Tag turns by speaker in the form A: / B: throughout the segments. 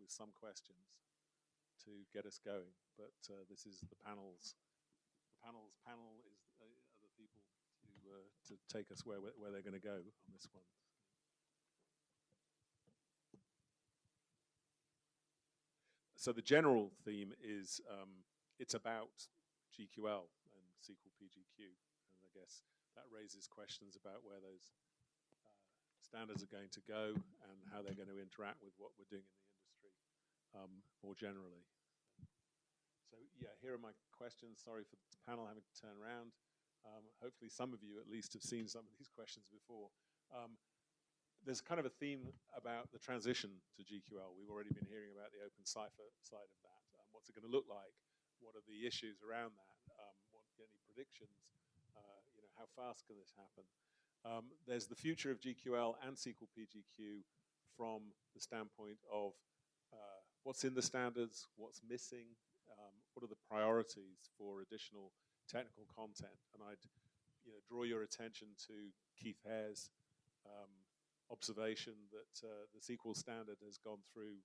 A: with some questions to get us going. But this is the panel's. The panel is other people to take us where they're going to go on this one. So the general theme is it's about GQL and SQL PGQ, and I guess that raises questions about where those standards are going to go and how they're going to interact with what we're doing in the industry more generally. So yeah, here are my questions. Sorry for the panel having to turn around. Hopefully some of you at least have seen some of these questions before. There's kind of a theme about the transition to GQL. We've already been hearing about the open cipher side of that. What's it going to look like? What are the issues around that? Any predictions? How fast can this happen? There's the future of GQL and SQL PGQ from the standpoint of what's in the standards, what's missing, what are the priorities for additional technical content. And I'd draw your attention to Keith Hare's observation that the SQL standard has gone through,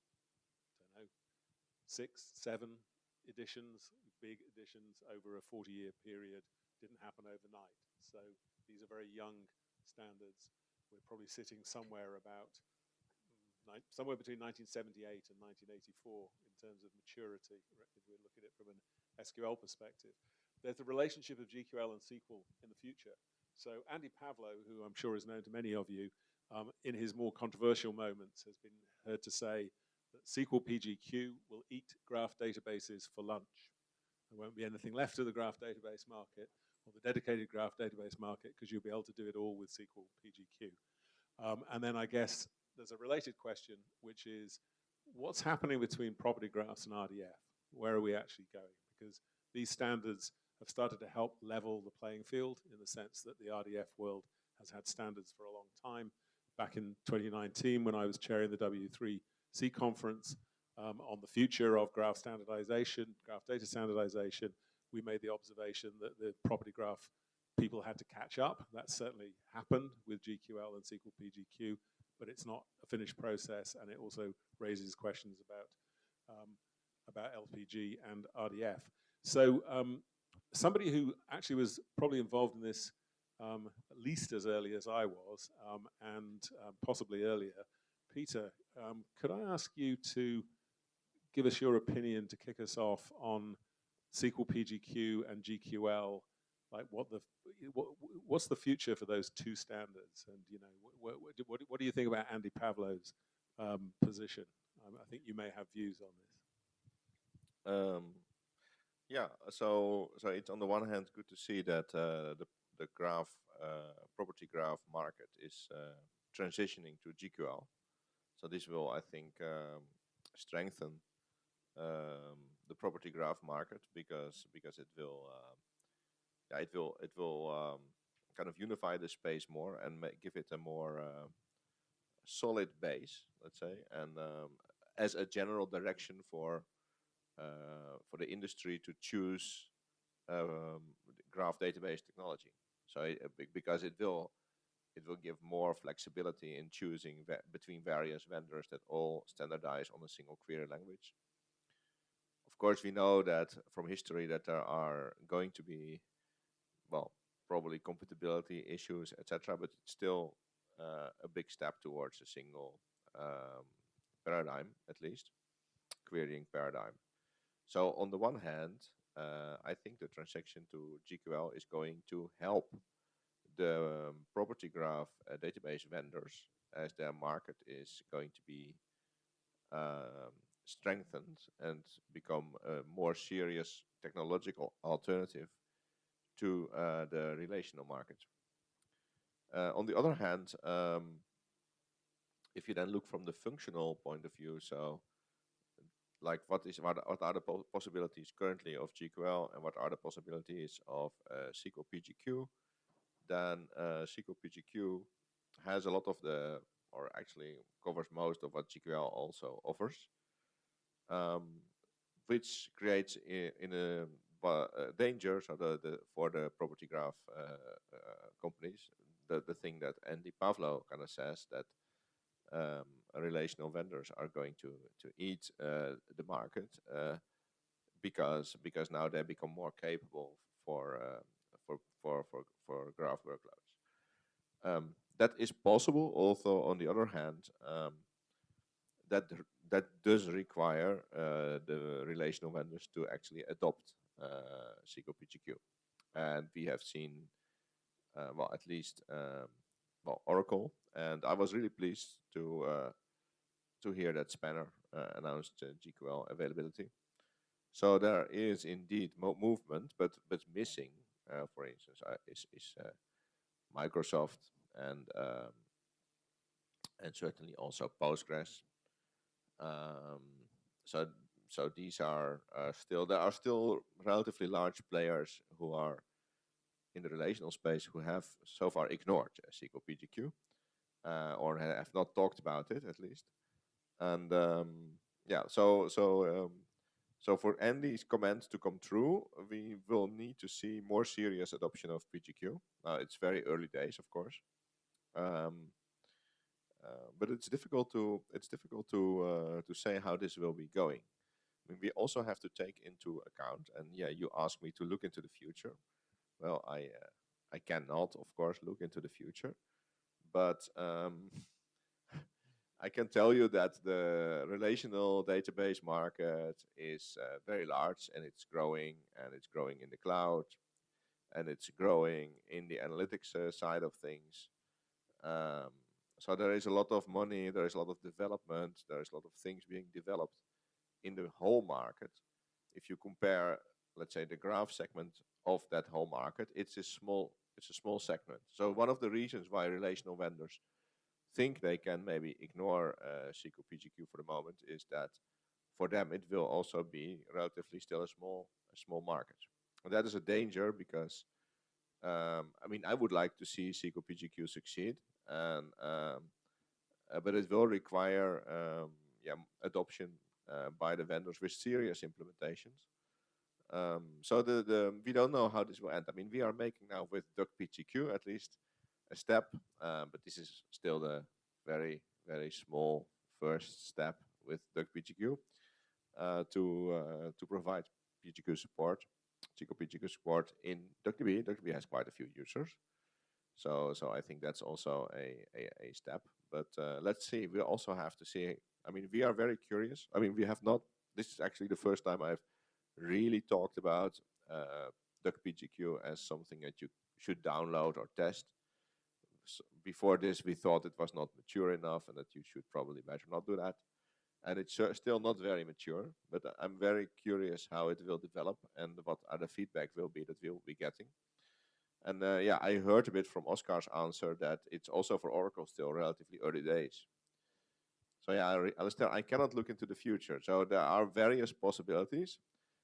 A: I don't know, 6, 7 editions, big editions over a 40-year period. Didn't happen overnight. So these are very young standards. We're probably sitting somewhere between 1978 and 1984 in terms of maturity, if we look at it from an SQL perspective. There's the relationship of GQL and SQL in the future. So Andy Pavlo, who I'm sure is known to many of you, in his more controversial moments has been heard to say that SQL PGQ will eat graph databases for lunch. There won't be anything left of the graph database market or the dedicated graph database market because you'll be able to do it all with SQL PGQ. And then I guess there's a related question, which is what's happening between property graphs and RDF? Where are we actually going? Because these standards have started to help level the playing field in the sense that the RDF world has had standards for a long time. Back in 2019, when I was chairing the W3C conference on the future of graph standardization, graph data standardization, we made the observation that the property graph people had to catch up. That certainly happened with GQL and SQL PGQ, but it's not a finished process, and it also raises questions about LPG and RDF. So somebody who actually was probably involved in this at least as early as I was, and possibly earlier. Peter, could I ask you to give us your opinion to kick us off on SQL PGQ and GQL? Like, what's the future for those two standards? And what do you think about Andy Pavlo's position? I think you may have views on this.
B: Yeah, so it's on the one hand good to see that the graph property graph market is transitioning to GQL. So this will, I think, strengthen the property graph market because it will kind of unify the space more and give it a more solid base, let's say, and as a general direction for the industry to choose graph database technology. So because it will give more flexibility in choosing between various vendors that all standardize on a single query language. Of course, we know that from history that there are going to be, well, probably compatibility issues, etc. But it's still a big step towards a single paradigm, at least, querying paradigm. So on the one hand, I think the transition to GQL is going to help the property graph database vendors as their market is going to be strengthened and become a more serious technological alternative to the relational market. On the other hand, if you then look from the functional point of view, so like what are the possibilities currently of GQL and what are the possibilities of SQL PGQ, then SQL PGQ has a lot of or actually covers most of what GQL also offers, which creates in a danger for the property graph companies. The thing that Andy Pavlo kind of says that relational vendors are going to eat the market because now they become more capable for graph workloads. That is possible. Also, on the other hand, that that does require the relational vendors to actually adopt SQL PGQ, and we have seen well, at least well, Oracle, and I was really pleased to hear that Spanner announced GQL availability. So there is indeed movement, but missing, for instance, is Microsoft and certainly also Postgres. Um, so these are still, there are still relatively large players who are in the relational space who have so far ignored SQL PGQ or have not talked about it at least. And yeah, so for Andy's comments to come true, we will need to see more serious adoption of PGQ. It's very early days, of course, but it's difficult to say how this will be going. I mean, we also have to take into account, and yeah, you asked me to look into the future. Well, I cannot, of course, look into the future, but I can tell you that the relational database market is very large, and it's growing in the cloud, and it's growing in the analytics side of things. So there is a lot of money, there is a lot of development, there is a lot of things being developed in the whole market. If you compare, let's say, the graph segment of that whole market, it's a small segment. So one of the reasons why relational vendors think they can maybe ignore SQL PGQ for the moment is that for them it will also be relatively still a small market. And that is a danger because I mean, I would like to see SQL PGQ succeed, and but it will require yeah, adoption by the vendors with serious implementations. So we don't know how this will end. I mean, we are making now with DuckPGQ at least a step, but this is still the very small first step with DuckPGQ to provide PGQ support, SQL PGQ support in DuckDB. DuckDB has quite a few users, so I think that's also a step. But let's see. We also have to see. I mean, we are very curious. I mean, we have not. This is actually the first time I've really talked about DuckPGQ as something that you should download or test. So before this, we thought it was not mature enough and that you should probably better not do that. And it's still not very mature, but I'm very curious how it will develop and what other feedback will be that we'll be getting. And yeah, I heard a bit from Oscar's answer that it's also for Oracle still relatively early days. So yeah, Alistair, I cannot look into the future. So there are various possibilities.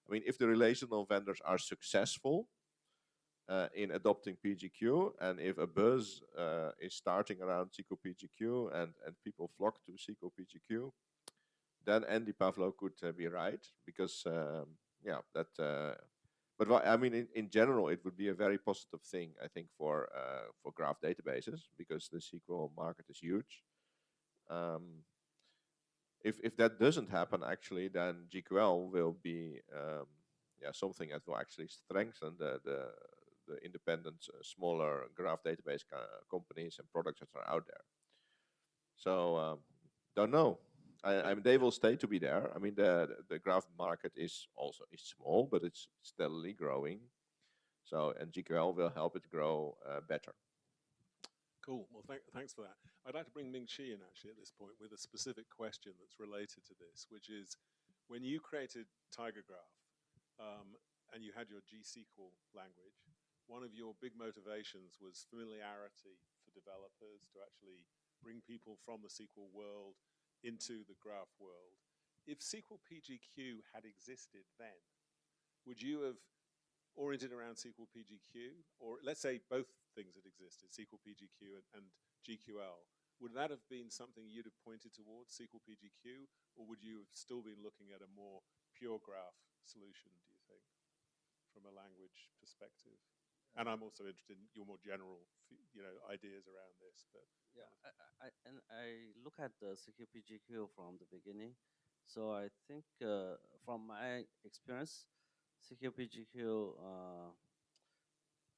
B: I mean, if the relational vendors are successful in adopting PGQ, and if a buzz is starting around SQL PGQ and people flock to SQL PGQ, then Andy Pavlo could be right, because yeah, that. But what, I mean, in general, it would be a very positive thing, I think, for graph databases, because the SQL market is huge. If that doesn't happen, actually, then GQL will be yeah, something that will actually strengthen the independent, smaller graph database companies and products that are out there. So don't know. I mean, they will stay to be there. I mean, the graph market is small, but it's steadily growing. So, and GQL will help it grow better.
A: Cool. Well, thanks for that. I'd like to bring Ming-Chi in actually at this point with a specific question that's related to this, which is when you created TigerGraph and you had your GSQL language, one of your big motivations was familiarity for developers to actually bring people from the SQL world into the graph world. If SQL PGQ had existed then, would you have oriented around SQL PGQ, or let's say both things had existed, SQL PGQ and GQL, would that have been something you'd have pointed towards, SQL PGQ, or would you have still been looking at a more pure graph solution, do you think, from a language perspective? And I'm also interested in your more general, ideas around this. But
C: Yeah, I look at the CQPGQ from the beginning. So I think from my experience, CQPGQ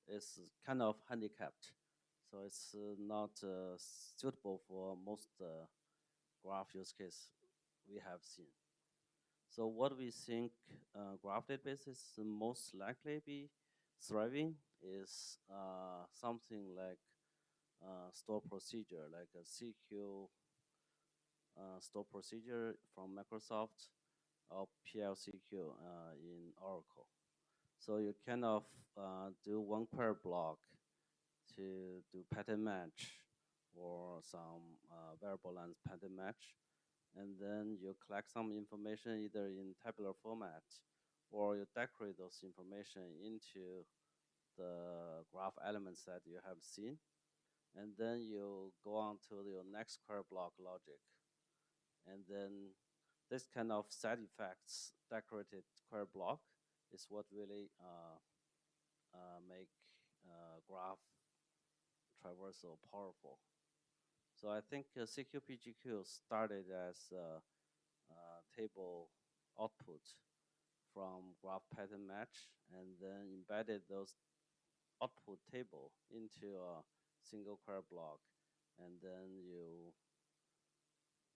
C: is kind of handicapped. So it's not suitable for most graph use case we have seen. So what we think graph databases most likely be thriving is something like store procedure, like a CQ store procedure from Microsoft or PLCQ in Oracle. So you kind of do one query block to do pattern match or some variable length pattern match. And then you collect some information either in tabular format or you decorate those information into the graph elements that you have seen. And then you go on to your next query block logic. And then this kind of side effects decorated query block is what really make graph traversal powerful. So I think CQPGQ started as a table output from graph pattern match and then embedded those output table into a single query block. And then you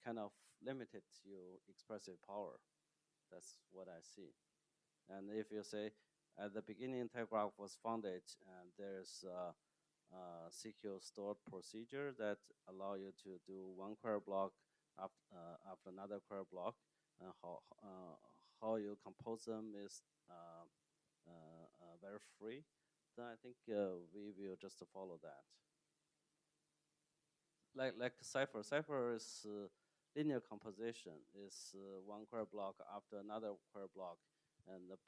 C: kind of limited your expressive power. That's what I see. And if you say at the beginning, Telegraph was founded, and there's a CQ stored procedure that allow you to do one query block after another query block, and how you compose them is very free. Then I think we will just follow that. Like Cipher. Cipher is linear composition. Is one query block after another query block, and the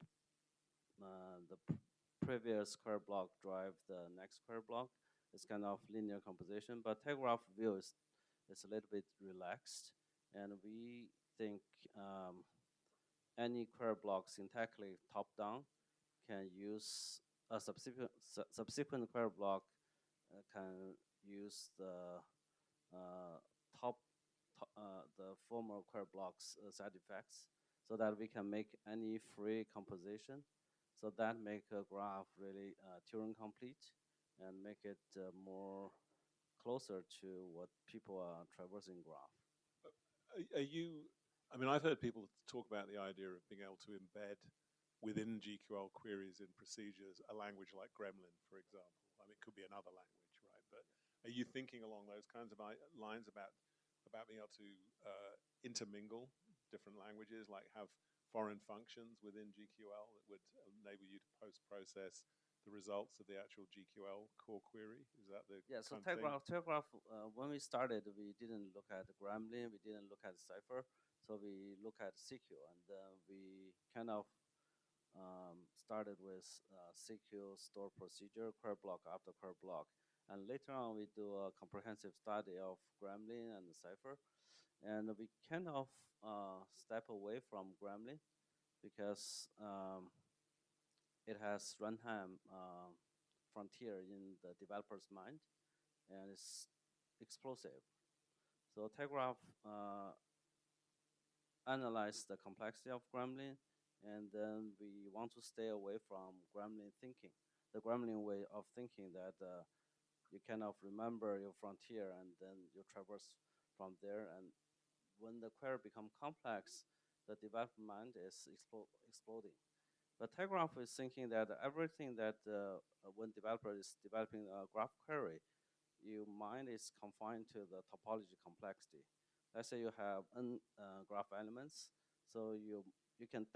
C: previous query block drive the next query block. It's kind of linear composition, but Telegraph view is a little bit relaxed, and we think any query block syntactically top down can use a subsequent query block can use the top the former query blocks side effects, so that we can make any free composition. So that make a graph really Turing complete and make it more closer to what people are traversing graph.
A: Are you? I mean, I've heard people talk about the idea of being able to embed within GQL queries and procedures a language like Gremlin, for example. I mean, it could be another language, right? But are you thinking along those kinds of lines about being able to intermingle different languages, like have foreign functions within GQL that would enable you to post-process the results of the actual GQL core query? Is that the
C: Yeah, so
A: kind of thing?
C: Telegraph, when we started, we didn't look at Gremlin, we didn't look at Cipher, so we look at CQ, and we kind of started with CQ store procedure, query block after query block. And later on, we do a comprehensive study of Gremlin and Cipher. And we kind of step away from Gremlin because it has runtime frontier in the developer's mind, and it's explosive. So Telegraph analyze the complexity of Gremlin, and then we want to stay away from Gremlin thinking, the Gremlin way of thinking that you cannot remember your frontier and then you traverse from there. And when the query become complex, the developer mind is exploding. But Telegraph is thinking that everything that when developer is developing a graph query, your mind is confined to the topology complexity. Let's say you have n graph elements, so you can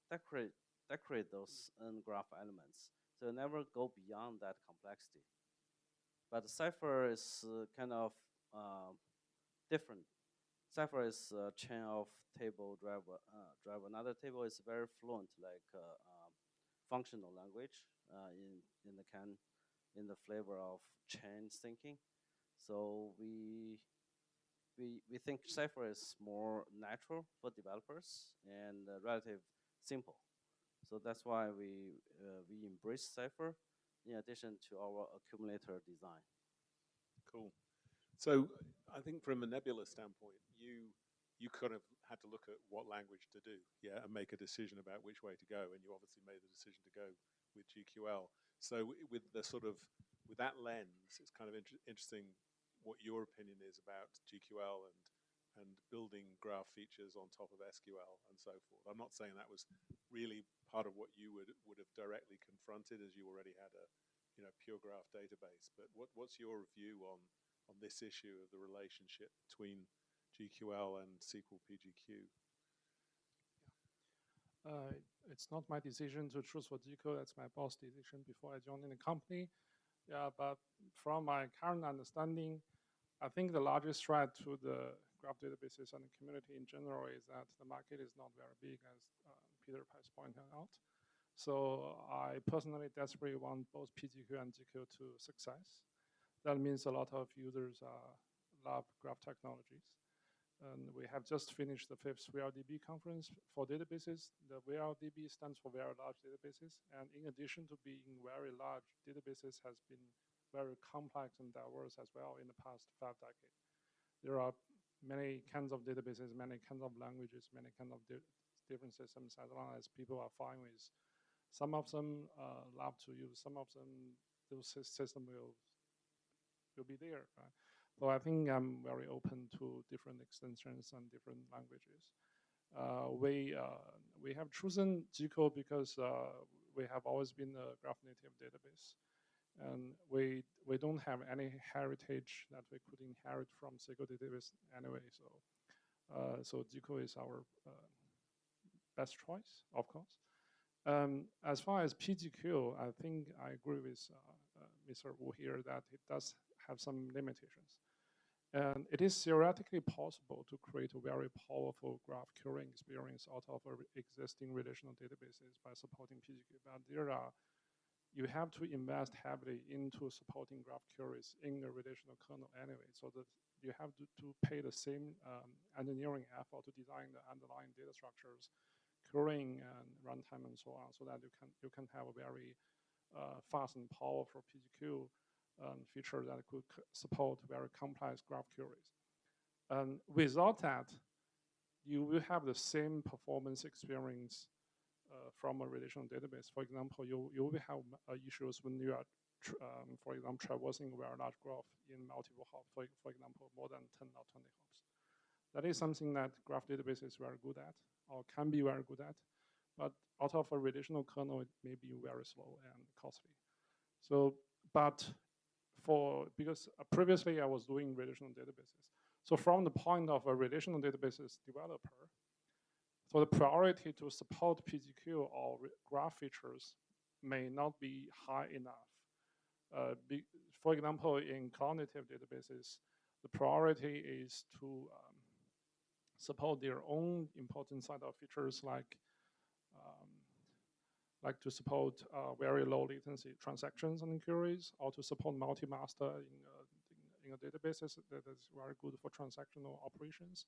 C: decorate those n graph elements. So you never go beyond that complexity. But Cipher is kind of different. Cipher is a chain of table drive another table. Is very fluent, like functional language in the flavor of chain thinking. So we think Cipher is more natural for developers and relative simple. So that's why we embrace Cipher. in addition to our accumulator design.
A: Cool. So I think from a Nebula standpoint, you kind of had to look at what language to do, yeah, and make a decision about which way to go. And you obviously made the decision to go with GQL. So with the sort of with that lens, it's kind of interesting what your opinion is about GQL and building graph features on top of SQL and so forth. I'm not saying that was really part of what you would have directly confronted, as you already had a pure graph database. But what's your view on this issue of the relationship between GQL and SQL PGQ?
D: It's not my decision to choose for GQL. That's my boss' decision before I joined in the company. Yeah, but from my current understanding, I think the largest threat to the graph databases and the community in general is that the market is not very big, as Peter has pointed out. So I personally desperately want both PGQ and GQL to success. That means a lot of users love graph technologies. And we have just finished the 5th VLDB conference for databases. The VLDB stands for very large databases. And in addition to being very large, databases has been very complex and diverse as well in the past 5 decades. There are many kinds of databases, many kinds of languages, many kinds of different systems, as long as people are fine with. Some of them love to use, some of them, those systems will be there. Right? So I think I'm very open to different extensions and different languages. We have chosen GQL because we have always been a graph native database. And we don't have any heritage that we could inherit from SQL database anyway. So GQL is our best choice, of course. As far as PGQ, I think I agree with Mr. Wu here that it does have some limitations. And it is theoretically possible to create a very powerful graph querying experience out of existing relational databases by supporting PGQ. But you have to invest heavily into supporting graph queries in the relational kernel anyway, so that you have to pay the same engineering effort to design the underlying data structures, querying and runtime and so on, so that you can have a very fast and powerful PGQ feature that could support very complex graph queries. And without that, you will have the same performance experience from a relational database. For example, you will have issues when you are, for example, traversing a very large graph in multiple hops, for example, more than 10 or 20 hops. That is something that graph database is very good at, or can be very good at. But out of a relational kernel, it may be very slow and costly. So, because previously I was doing relational databases. So from the point of a relational databases developer, so the priority to support PGQ or graph features may not be high enough. For example, in cloud-native databases, the priority is to support their own important set of features, like to support very low latency transactions and queries, or to support multi-master in a databases that is very good for transactional operations,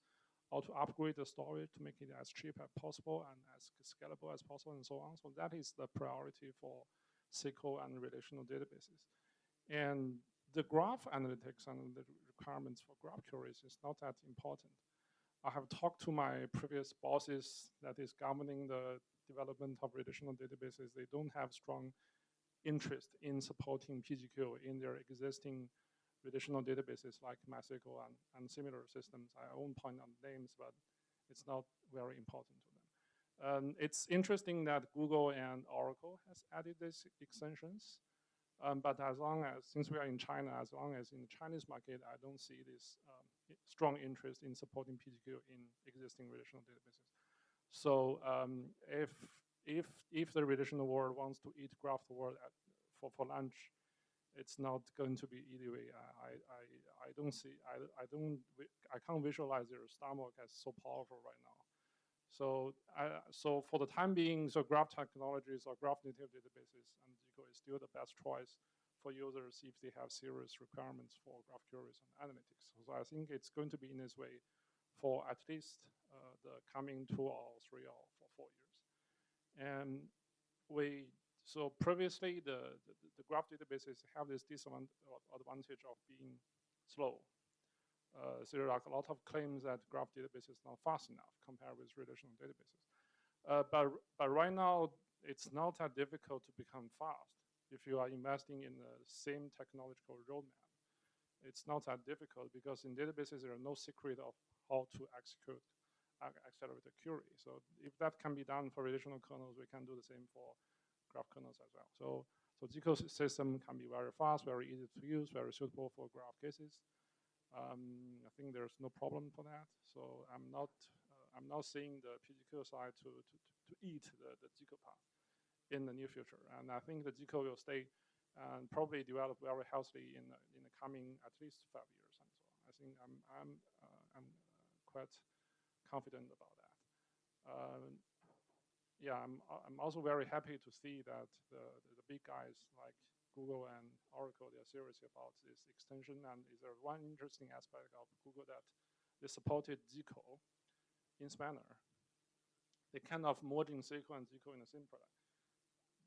D: or to upgrade the storage to make it as cheap as possible and as scalable as possible, and so on. So that is the priority for SQL and relational databases. And the graph analytics and the requirements for graph queries is not that important. I have talked to my previous bosses that is governing the development of relational databases. They don't have strong interest in supporting PGQ in their existing relational databases like MySQL and similar systems. I won't point out names, but it's not very important to them. It's interesting that Google and Oracle has added these extensions. But since we are in China, as long as in the Chinese market, I don't see this strong interest in supporting PGQ in existing relational databases. So if the relational world wants to eat graph world for lunch, it's not going to be easy way. I can't visualize their stomach as so powerful right now. So for the time being, so graph technologies or graph native databases and GQL is still the best choice for users if they have serious requirements for graph queries and analytics. So I think it's going to be in this way for at least the coming 2 or 3 or 4 years. And So previously, the graph databases have this disadvantage of being slow. So there are a lot of claims that graph database is not fast enough compared with relational databases. But right now, it's not that difficult to become fast if you are investing in the same technological roadmap. It's not that difficult because in databases, there are no secret of how to execute accelerated query. So if that can be done for relational kernels, we can do the same for graph kernels as well. So GQL system can be very fast, very easy to use, very suitable for graph cases. I think there's no problem for that. So I'm not seeing the PGQ side to eat the GQL path in the near future. And I think the GQL will stay and probably develop very healthily in the coming at least 5 years. And so I think I'm quite confident about that. Yeah, I'm also very happy to see that the big guys like Google and Oracle, they're serious about this extension. And is there one interesting aspect of Google that they supported GQL in Spanner. They kind of merging SQL and GQL in the same product,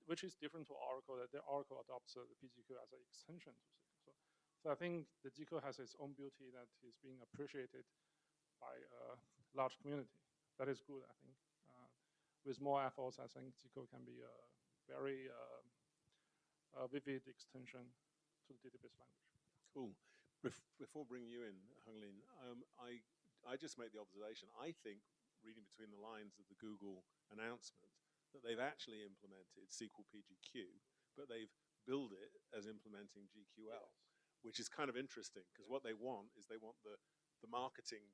D: which is different to Oracle, that the Oracle adopts the PGQ as an extension to SQL. So I think the GQL has its own beauty that is being appreciated by a large community. That is good, I think. With more efforts, I think GQL can be a very vivid extension to the database language.
A: Cool. Before bringing you in, Honglin, I just make the observation, I think, reading between the lines of the Google announcement, that they've actually implemented SQL PGQ, but they've billed it as implementing GQL, which is kind of interesting, because what they want is they want the marketing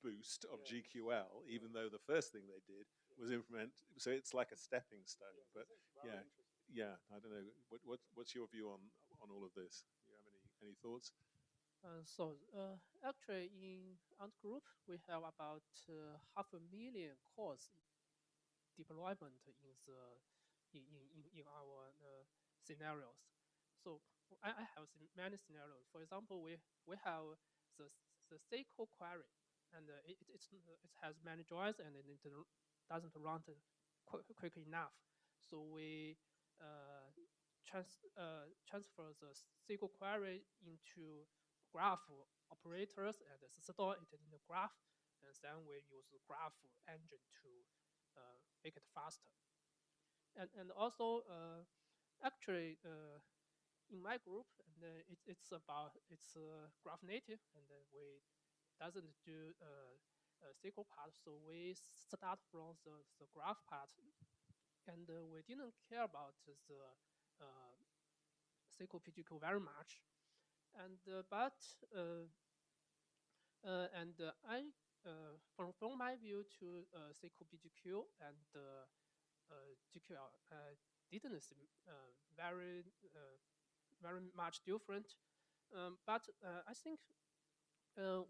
A: boost of GQL, even though the first thing they did was implement, so it's like a stepping stone. But yeah, I don't know. What's your view on all of this? Do you have any thoughts?
E: Actually, in Ant Group, we have about 500,000 cores deployment in our scenarios. So I have many scenarios. For example, we have the SQL query, and it has many joins, and it doesn't run quick enough. So we transfer the SQL query into graph operators and store it in the graph, and then we use the graph engine to make it faster. And also, actually, in my group, and it's graph native, and we doesn't do SQL part, so we start from the graph part, and we didn't care about the SQL PGQ very much. And from my view to SQL PGQ and GQL didn't seem very much different. But I think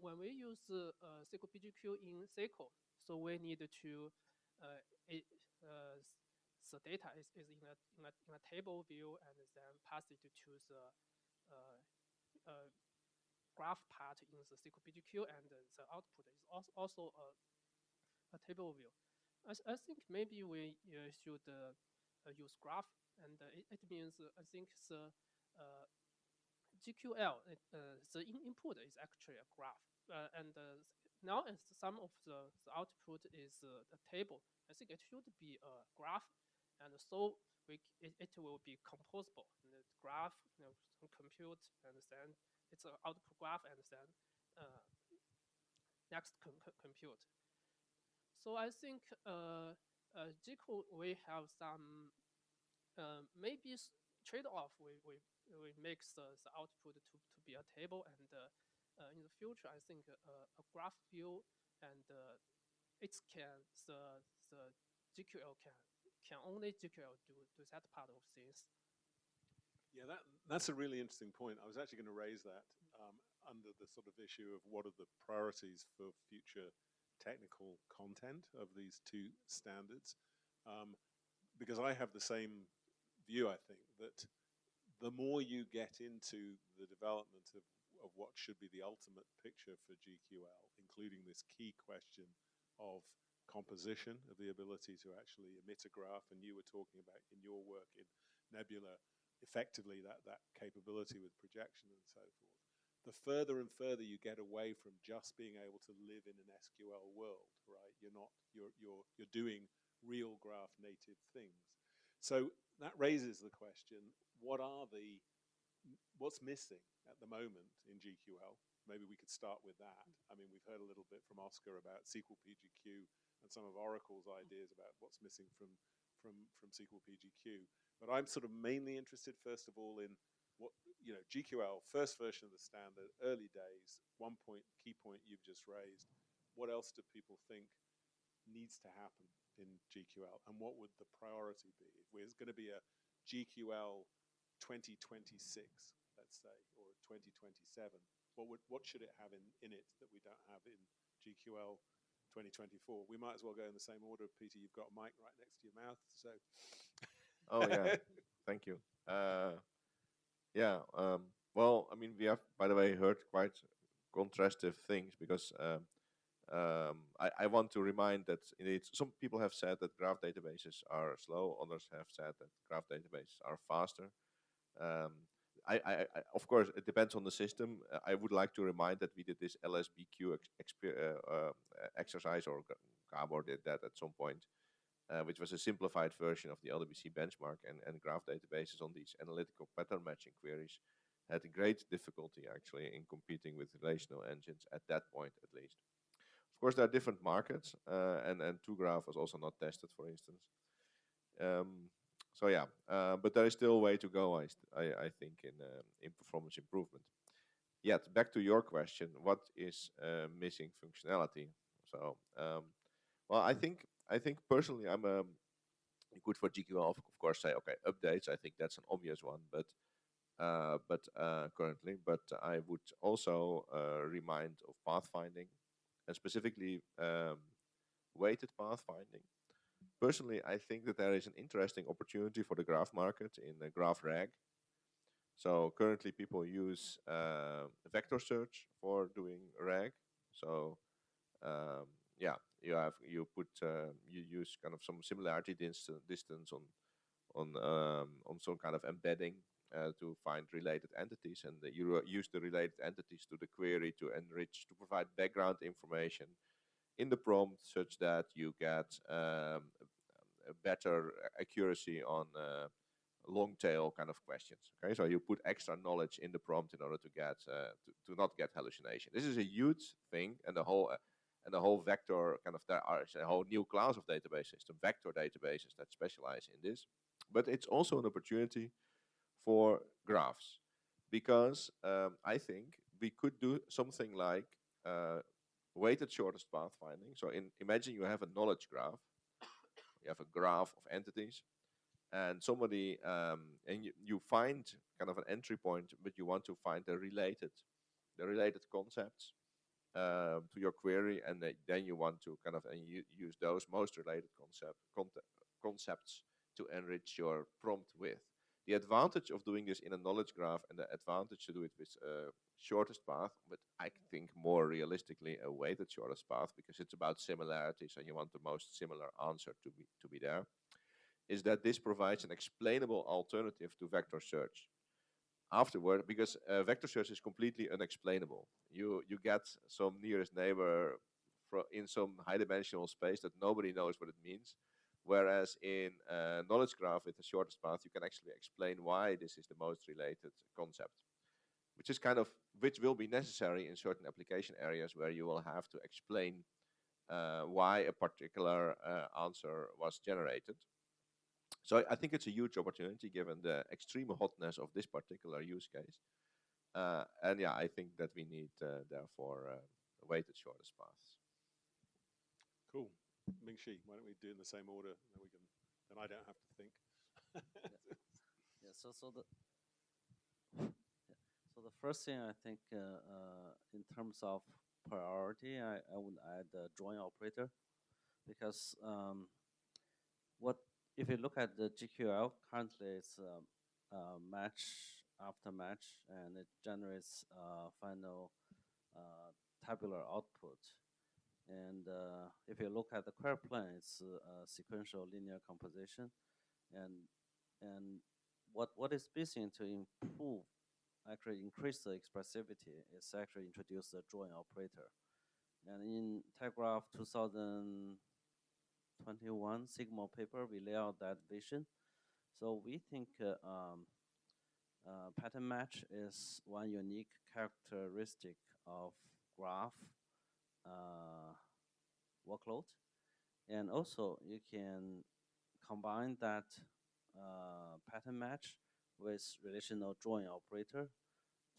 E: when we use SQL PGQ in SQL, so we need to the data is in a table view, and then pass it to the graph part in the SQL PGQ, and the output is also a table view. I think maybe we should use graph, and it means I think the GQL, the input is actually a graph, and now as some of the output is a table, I think it should be a graph, and so it will be composable. And the graph, compute, and then it's an output graph, and then next compute. So I think GQL we have some maybe trade-off. We make the output to be a table, and in the future, I think a graph view, and the GQL can only GQL do that part of things.
A: Yeah, that's a really interesting point. I was actually going to raise that under the sort of issue of what are the priorities for future technical content of these two standards, because I have the same view. I think that the more you get into the development of what should be the ultimate picture for GQL, including this key question of composition, of the ability to actually emit a graph, and you were talking about in your work in nebula effectively that capability with projection and so forth. The further and further you get away from just being able to live in an SQL world, right? You're doing real graph native things. So that raises the question: what's missing at the moment in GQL? Maybe we could start with that. I mean, we've heard a little bit from Oscar about SQL PGQ and some of Oracle's ideas about what's missing from SQL PGQ. But I'm sort of mainly interested, first of all, in what, GQL, first version of the standard, early days, key point you've just raised. What else do people think needs to happen in GQL, and what would the priority be? If there's going to be a GQL 2026, let's say, or 2027, what should it have in it that we don't have in GQL 2024? We might as well go in the same order. Peter, you've got a mic right next to your mouth, so.
B: Oh yeah, thank you. Yeah. Well, I mean, we have, by the way, heard quite contrastive things because I want to remind that indeed some people have said that graph databases are slow. Others have said that graph databases are faster. Of course, it depends on the system. I would like to remind that we did this LSBQ exercise, or Gabor did that at some point, which was a simplified version of the LWC benchmark, and graph databases on these analytical pattern matching queries had great difficulty actually in competing with relational engines at that point, at least. Of course, there are different markets, and 2Graph was also not tested, for instance. So yeah, but there is still a way to go, I think, in performance improvement. Yet, back to your question, what is missing functionality? So, well, I think personally, you could for GQL, of course, say, okay, updates. I think that's an obvious one, but currently, but I would also remind of pathfinding, and specifically weighted pathfinding. Personally, I think that there is an interesting opportunity for the graph market in the graph RAG. So currently, people use vector search for doing RAG. So yeah, you use kind of some similarity distance on some kind of embedding to find related entities, and you use the related entities to the query to enrich, to provide background information in the prompt, such that you get a better accuracy on long tail kind of questions. Okay, so you put extra knowledge in the prompt in order to get to not get hallucination. This is a huge thing, and the whole vector kind of, there are a whole new class of database system, vector databases that specialize in this. But it's also an opportunity for graphs, because I think we could do something like weighted shortest path finding. So imagine you have a knowledge graph, you have a graph of entities, and somebody and you find kind of an entry point, but you want to find the related concepts to your query, and then you want to kind of use those most related concepts to enrich your prompt with. The advantage of doing this in a knowledge graph, and the advantage to do it with shortest path, but I think more realistically a weighted shortest path, because it's about similarities and you want the most similar answer to be there, is that this provides an explainable alternative to vector search. Afterward, because vector search is completely unexplainable. You get some nearest neighbor in some high dimensional space that nobody knows what it means. Whereas in knowledge graph with the shortest path, you can actually explain why this is the most related concept, which will be necessary in certain application areas where you will have to explain why a particular answer was generated. So I think it's a huge opportunity given the extreme hotness of this particular use case. And yeah, I think that we need therefore weighted shortest paths.
A: Cool. Ming-Shi, why don't we do it in the same order, and then I don't have to think.
C: Yeah. So the first thing I think in terms of priority, I would add the join operator, because if you look at the GQL, currently it's match after match, and it generates final tabular output. And if you look at the query plan, it's a sequential linear composition, and what is missing to improve, actually increase the expressivity, is actually introduce the drawing operator. And in TagGraph 2021 Sigma paper, we lay out that vision. So we think pattern match is one unique characteristic of graph workload. And also you can combine that pattern match with relational drawing operator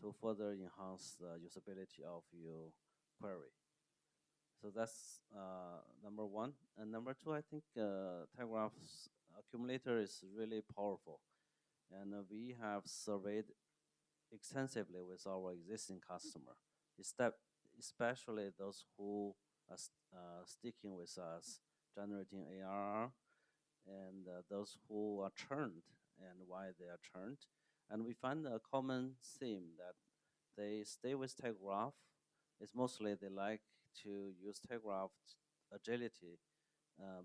C: to further enhance the usability of your query. So that's number one. And number two, I think TagGraph's accumulator is really powerful. And we have surveyed extensively with our existing customer, especially those who are sticking with us, generating ARR, and those who are churned and why they are churned. And we find a common theme that they stay with TagGraph. It's mostly they like to use TagGraph agility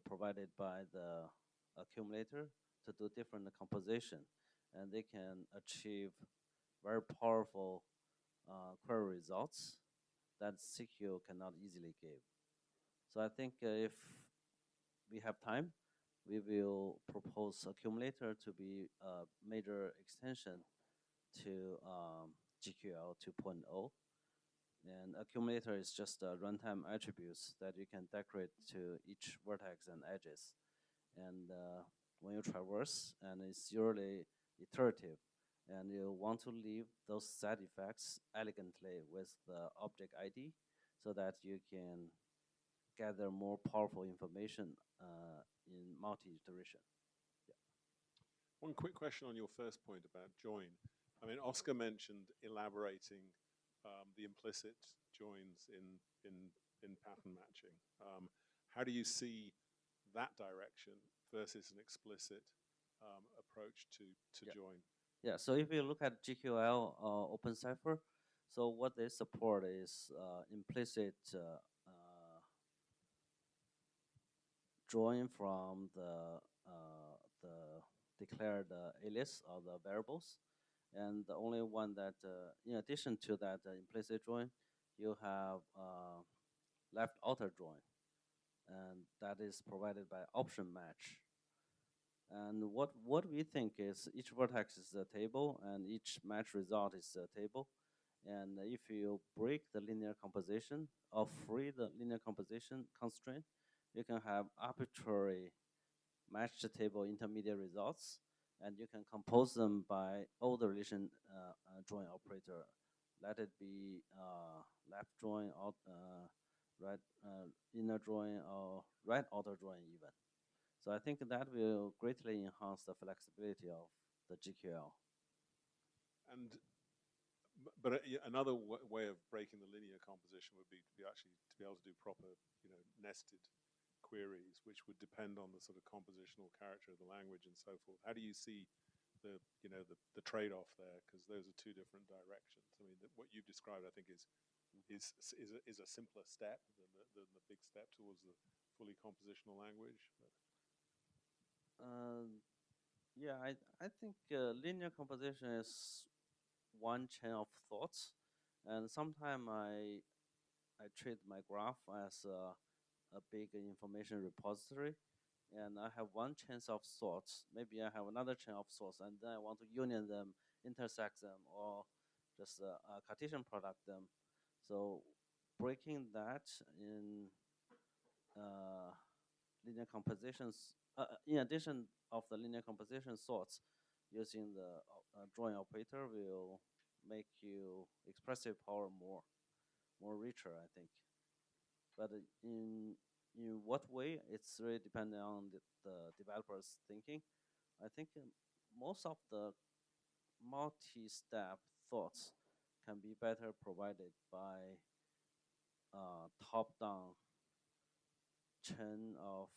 C: provided by the accumulator to do different composition, and they can achieve very powerful query results that CQ cannot easily give. So I think if we have time, we will propose accumulator to be a major extension to GQL 2.0. And accumulator is just runtime attributes that you can decorate to each vertex and edges. And when you traverse, and it's usually iterative, and you want to leave those side effects elegantly with the object ID so that you can gather more powerful information in multi-iteration. Yeah.
A: One quick question on your first point about join. I mean, Oscar mentioned elaborating the implicit joins in pattern matching. How do you see that direction versus an explicit approach to
C: Yeah.
A: join?
C: Yeah, so if you look at GQL OpenCipher, so what they support is implicit join from the declared alias of the variables. And the only one that, in addition to that implicit join, you have left outer join, and that is provided by option match. And what we think is each vertex is a table, and each match result is a table. And if you break the linear composition or free the linear composition constraint, you can have arbitrary matched table intermediate results, and you can compose them by all the relation join operator. Let it be left join, out, right inner join, or right outer join even. So I think that will greatly enhance the flexibility of the GQL.
A: And but another way of breaking the linear composition would be to be able to do proper, nested queries, which would depend on the sort of compositional character of the language and so forth. How do you see the trade-off there? Because those are two different directions. I mean, what you've described, I think, is a simpler step than the big step towards the fully compositional language.
C: Yeah, I think linear composition is one chain of thoughts, and sometimes I treat my graph as a big information repository, and I have one chain of thoughts. Maybe I have another chain of thoughts, and then I want to union them, intersect them, or just Cartesian product them. So breaking that in linear compositions, in addition of the linear composition sorts, using the drawing operator will make you expressive power more richer, I think. But in what way, it's really dependent on the developer's thinking. I think most of the multi-step thoughts can be better provided by top-down chain of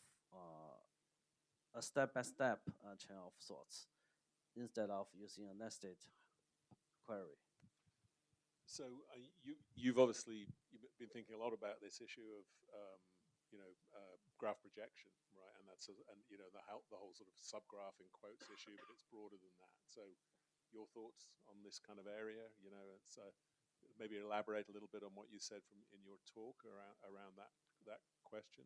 C: a step-by-step chain of thoughts instead of using a nested query.
A: So you've been thinking a lot about this issue of graph projection, right? And that's and you know the whole sort of subgraph in quotes issue, but it's broader than that. So, your thoughts on this kind of area? You know, it's maybe elaborate a little bit on what you said from in your talk around that question.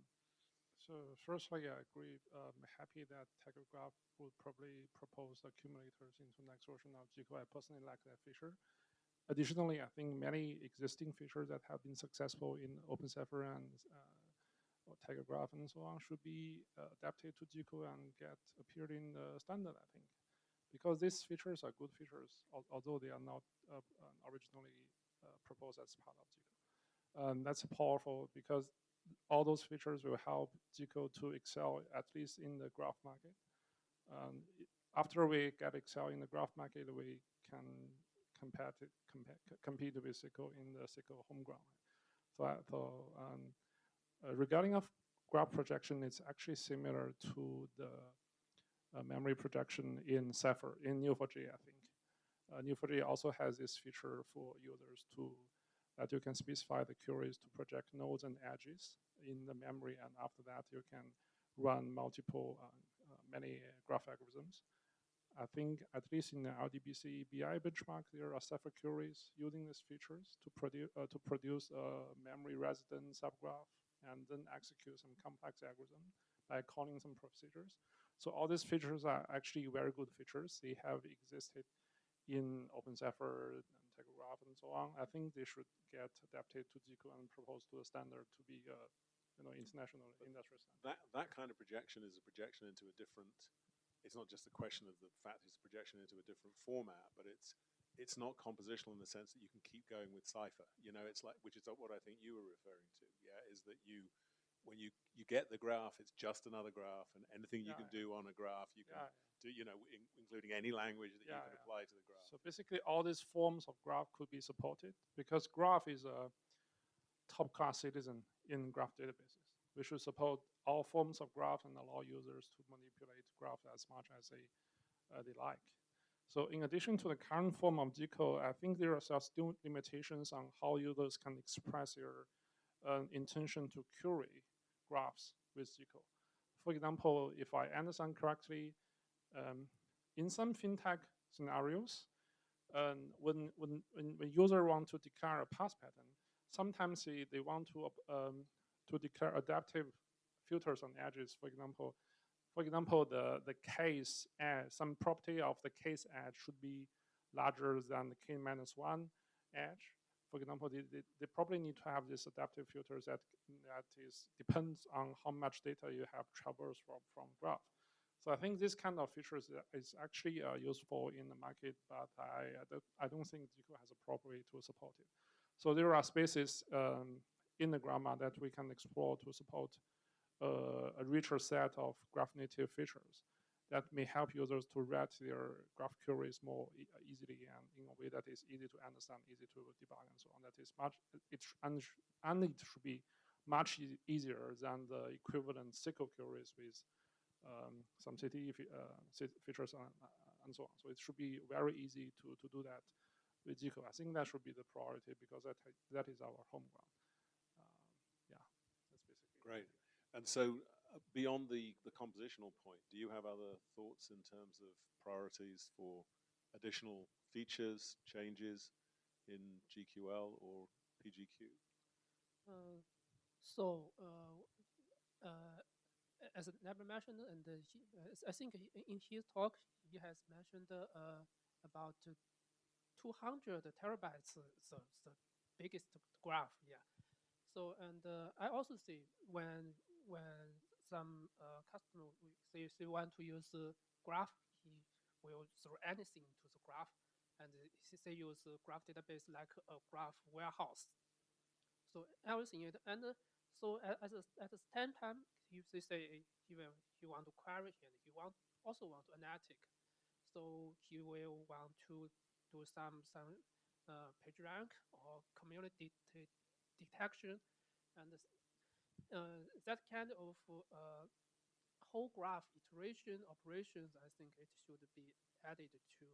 D: So firstly, I agree. I'm happy that Telegraph would probably propose accumulators into next version of GQL. I personally like that feature. Additionally, I think many existing features that have been successful in OpenCipher and or Telegraph and so on should be adapted to GQL and get appeared in the standard, I think. Because these features are good features, although they are not originally proposed as part of GQL. That's powerful because all those features will help GQL to excel, at least in the graph market. After we get excel in the graph market, we can compete with SQL in the SQL home ground. Regarding of graph projection, it's actually similar to the memory projection in Cepher, in Neo4j, I think. Neo4j also has this feature for users that you can specify the queries to project nodes and edges in the memory, and after that you can run many graph algorithms. I think at least in the LDBC BI benchmark, there are Cepher queries using these features to produce a memory resident subgraph and then execute some complex algorithm by calling some procedures. So all these features are actually very good features. They have existed in OpenCipher and Telegraph and so on. I think they should get adapted to GQL and proposed to a standard to be international industry standard.
A: That kind of projection is a projection into a different. It's not just a question of the fact it's a projection into a different format, but it's not compositional in the sense that you can keep going with Cypher. You know, it's like, which is what I think you were referring to. Yeah, is that when you get the graph, it's just another graph, and anything you can do on a graph, you can do, you know, including any language that you can apply to the graph.
D: So basically, all these forms of graph could be supported because graph is a top-class citizen in graph databases. We should support all forms of graph and allow users to manipulate graph as much as they like. So in addition to the current form of GQL, I think there are still limitations on how users can express their intention to query graphs with GQL. For example, if I understand correctly, in some fintech scenarios, when user want to declare a path pattern, sometimes they want to declare adaptive filters on edges. For example, the case some property of the case edge should be larger than the k-1 edge. For example, they probably need to have this adaptive filters that depends on how much data you have traversed from graph. So I think this kind of features is actually useful in the market, but I don't think GQL has a proper way to support it. So there are spaces in the grammar that we can explore to support a richer set of graph native features that may help users to write their graph queries more easily and in a way that is easy to understand, easy to debug, and so on. That is it should be much easier than the equivalent SQL queries with some CTE features and so on. So it should be very easy to do that with GQL. I think that should be the priority because that is our home ground. Yeah, that's basically
A: great. And so beyond the compositional point, do you have other thoughts in terms of priorities for additional features, changes in GQL or PGQ?
E: As Never mentioned, and I think in his talk, he has mentioned about 200 terabytes, the biggest graph, yeah. So, and I also see when some customer they want to use graph, he will throw anything to the graph, and they use a graph database like a graph warehouse. So everything, and so at the same time, they say he want to query and he also want analytic. So he will want to do some page rank or community detection, and that kind of whole graph iteration operations. I think it should be added to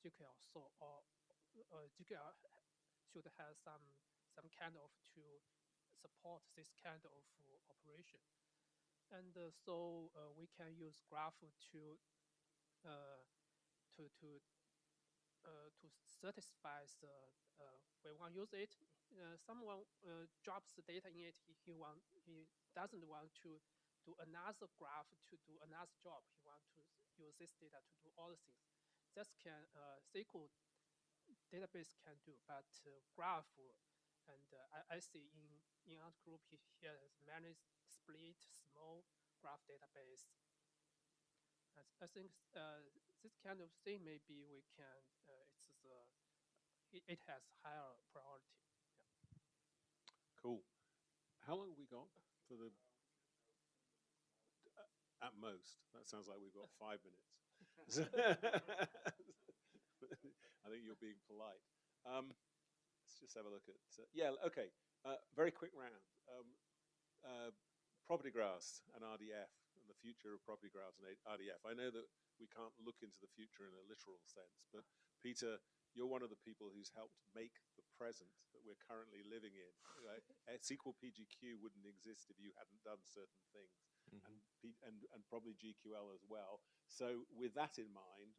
E: GQL. So or GQL should have some kind of to support this kind of operation. And so we can use graph uh, to satisfy the we want to use it. Someone drops the data in it. He doesn't want to do another graph to do another job. He wants to use this data to do all the things. That can SQL database can do, but graph and I see in our group here is many split small graph database. I think this kind of thing maybe we can it has higher priority. Yeah.
A: Cool. How long have we got for the? At most, that sounds like we've got 5 minutes. I think you're being polite. Let's just have a look at. Yeah, okay. Very quick round. Property graphs and RDF and the future of property graphs and RDF. I know that we can't look into the future in a literal sense, but Peter, you're one of the people who's helped make the present that we're currently living in. Right? SQL PGQ wouldn't exist if you hadn't done certain things, and probably GQL as well. So with that in mind,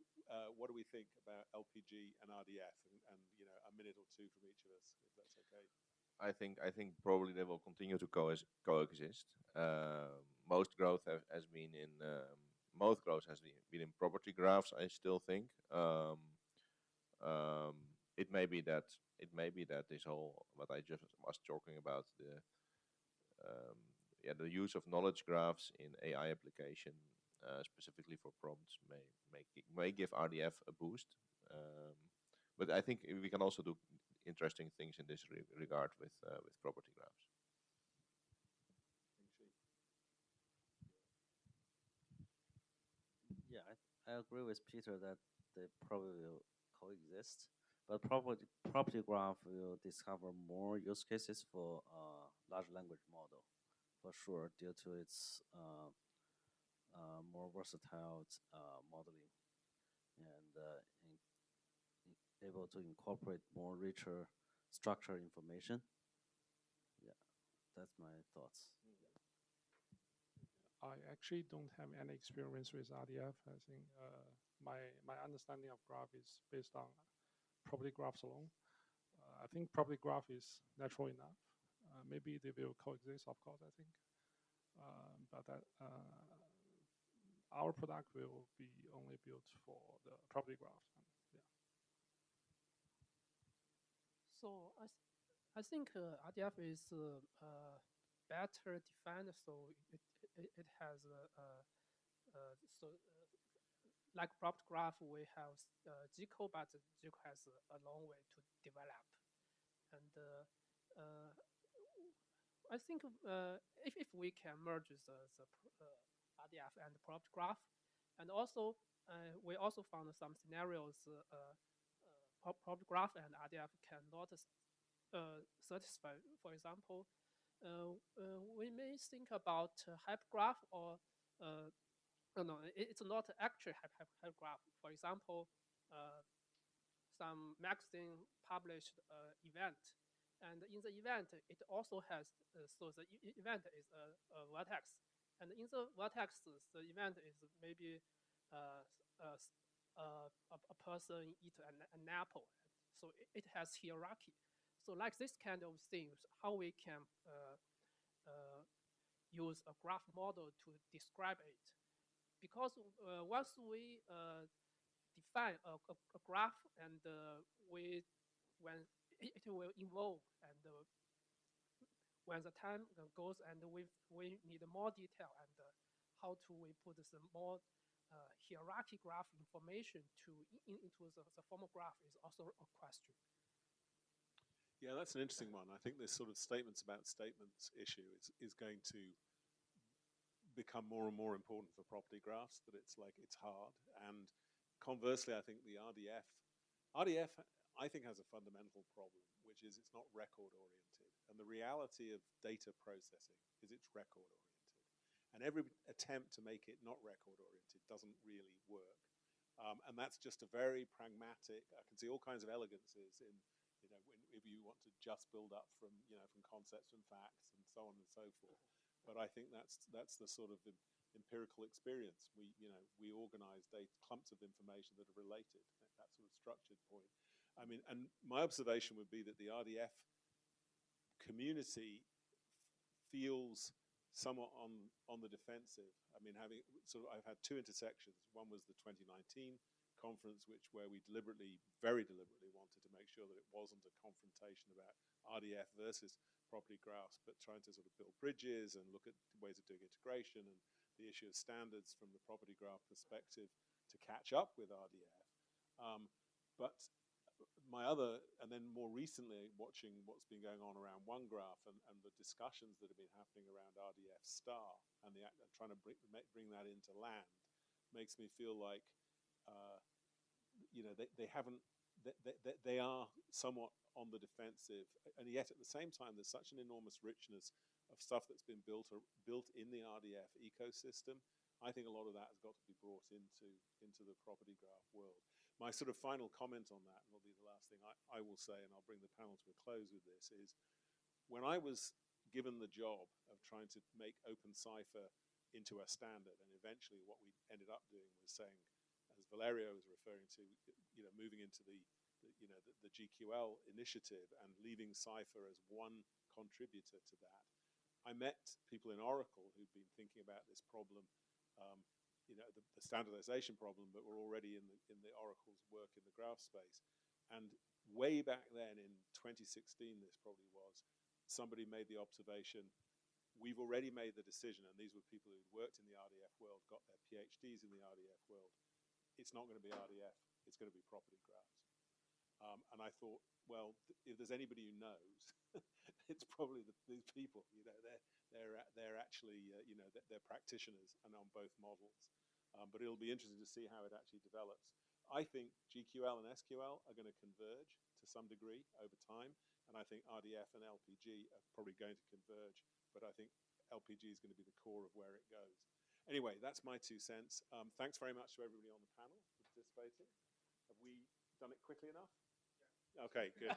A: what do we think about LPG and RDF? And a minute or two from each of us, if that's okay.
B: I think probably they will continue to coexist. Most growth has been in property graphs. I still think it may be that this whole what I just was talking about the use of knowledge graphs in AI application specifically for prompts may give RDF a boost. But I think we can also do interesting things in this regard with property graphs.
C: Yeah, I agree with Peter that they probably will coexist, but property graph will discover more use cases for large language model, for sure, due to its more versatile modeling and able to incorporate more richer structured information. Yeah, that's my thoughts.
D: I actually don't have any experience with RDF. I think my understanding of graph is based on property graphs alone. I think property graph is natural enough. Maybe they will coexist, of course, I think. But our product will be only built for the property graph. Yeah.
E: So I think RDF is better defined. So it has like property graph, we have GQL, but GQL has a long way to develop. And I think if we can merge the RDF and the property graph, and also we also found some scenarios property graph and RDF cannot satisfy. For example, we may think about hypergraph or no, it's not actually hypergraph. For example, some magazine published event, and in the event it also has so the event is a vertex, and in the vertex the event is maybe a person eat an apple, so it has hierarchy. So like this kind of things, how we can use a graph model to describe it, because once we define a graph and when it will evolve, and when the time goes and we need more detail, and how to we put some more hierarchy graph information into the formal graph is also a question.
A: Yeah, that's an interesting one. I think this sort of statements about statements issue is going to become more and more important for property graphs, that it's hard. And conversely, I think the RDF I think has a fundamental problem, which is it's not record oriented. And the reality of data processing is it's record oriented. And every attempt to make it not record oriented doesn't really work. And that's just a very pragmatic, I can see all kinds of elegances in, if you want to just build up from concepts and facts and so on and so forth. but I think that's the sort of empirical experience. We organize clumps of information that are related, that sort of structured point. I mean, and my observation would be that the RDF community feels somewhat on the defensive. I mean, I've had two intersections. One was the 2019 conference, where we very deliberately wanted to make sure that it wasn't a confrontation about RDF versus property graphs, but trying to sort of build bridges and look at ways of doing integration and the issue of standards from the property graph perspective to catch up with RDF. But and then more recently, watching what's been going on around OneGraph and the discussions that have been happening around RDF star and trying to bring that into land makes me feel like, they are somewhat on the defensive, and yet at the same time, there's such an enormous richness of stuff that's been built in the RDF ecosystem. I think a lot of that has got to be brought into the property graph world. My sort of final comment on that, and will be the last thing I will say, and I'll bring the panel to a close with this, is when I was given the job of trying to make OpenCipher into a standard, and eventually what we ended up doing was saying, as Valerio was referring to, moving into the GQL initiative and leaving Cypher as one contributor to that. I met people in Oracle who'd been thinking about this problem, the standardization problem, but were already in the Oracle's work in the graph space. And way back then in 2016, this probably was, somebody made the observation, we've already made the decision, and these were people who'd worked in the RDF world, got their PhDs in the RDF world. It's not going to be RDF, it's going to be property graphs. And I thought, well, if there's anybody who knows, it's probably these people. They're actually, they're practitioners and on both models. But it'll be interesting to see how it actually develops. I think GQL and SQL are going to converge to some degree over time, and I think RDF and LPG are probably going to converge, but I think LPG is going to be the core of where it goes. Anyway, that's my 2 cents. Thanks very much to everybody on the panel for participating. Have we done it quickly enough? Yeah. Okay, good.